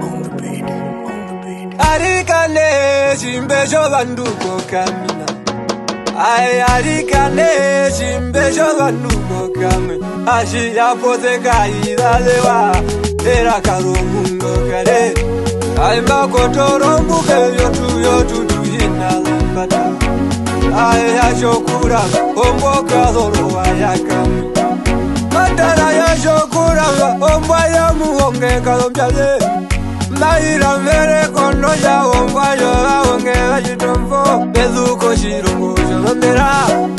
on the beat. Arikane chimbejo banduko kamina. Arikane chimbejo banduko kame. Ashi yapote kaida lewa. Era karo mundo kare. Makotoro mbuke yotu tuhina lambata. Shokura omboka doro ayakami. Matara ya shokura omba ya muonge kalomjale. Maira mere kono ya omba ya onge ajitomfo. Bezuko shirongo sholondera.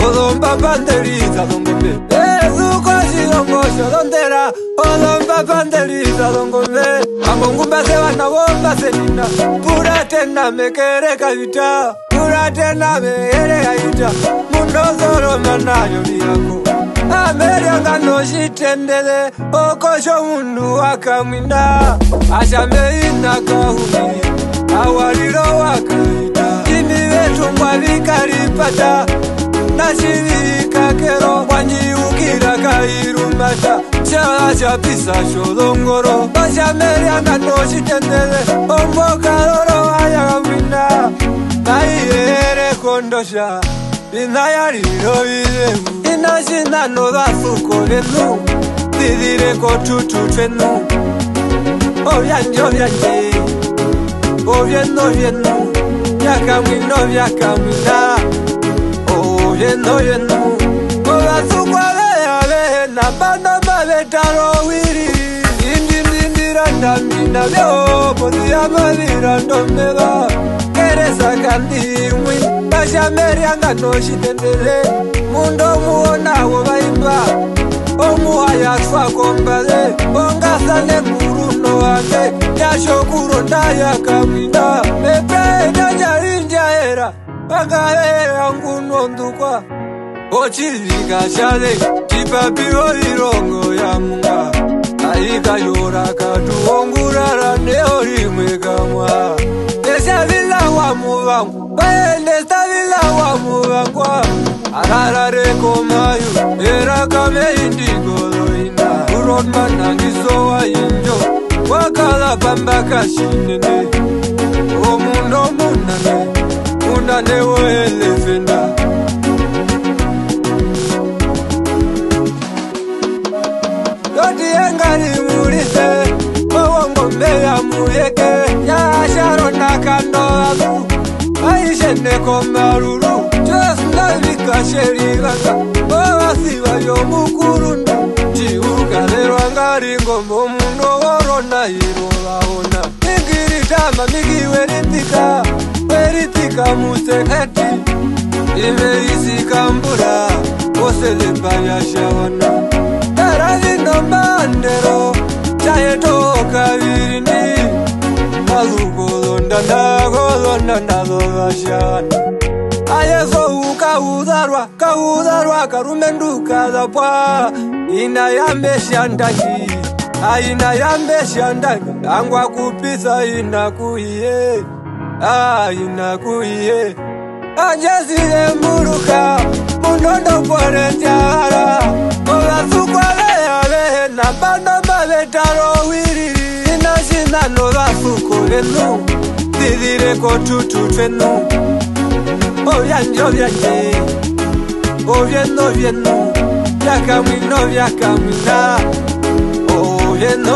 Olomba banderiza longombe. Bezuko shirongo sholondera. Olomba banderiza longombe. Ambongumba sewa na womba senina. Pura tena mekere kavita. Pura tena mekere kavita. Mundo zoro manayo liyako. Amerianga no shitendele. Okosho mundu wakamwinda. Ashameina kahumi. Awalilo wakaita. Jini wetu mwavikaripata. Nashirika kero. Wanyiukira kairumata. Cha pisa sholongoro. Ashameina no shitendele. Omboka loro ayakamwinda. Naiere kondosha. Inayari roilemu. Inashina no basuko lenu. Didire kotutu trenu. Obyanje Obyeno Yakamwino yakamwina. Obyeno Obasuko leave. Nabana maletaro wiri. Indindirandamina leo. Podia mavirandomeba. Keresa kandirimwi. Bashamerianga no shitendele. Mundo muona wobaimba. Omuhaya twakombale. Ongasane muruno wake. Yashokuro ndayakamwina. Epe najarinja era. Bagaera ngunondukwa. Ochirika shale. Tipapiro irongo ya munga. Aika yora katu ongurara neorimwe kamwa. Nesha vila wa muvangu. Nesta vila wa muvangwa. Ararare komayu. Era kame indigo loina. Urodman nangiso wa injo. Wakala pamba kashinene. O mundo munane. Munane wo elefenda. Yoti engari murise. Mawongo meya muyeke. Ya sharona kando alu. Aishene komaruru. Just navika sherigaka. Oasiva yomukurunda. Chiuka lerwangari ngombo mundo worona irovaona. Migiritama migiweritika. Weritika museketi. Imeisika mbura. Oselebanya shawana. Taravino mandero. Chayetoka virini. Mazugolonda ndazovashana. Ayeso kaudarwa karumenduka zapwa. Ina yambeshandaki. Aina yambeshandaki. Angwa kupisa inakuiye. Inakuiye. Anjezile muruka. Munondo pore tiara. Obasuko leave. Nabana maletaro wiriri. Inashina no basuko lenu. Didire kotutu trenu. Obyanje Obyeno Yakamwino yakamwina. Obyeno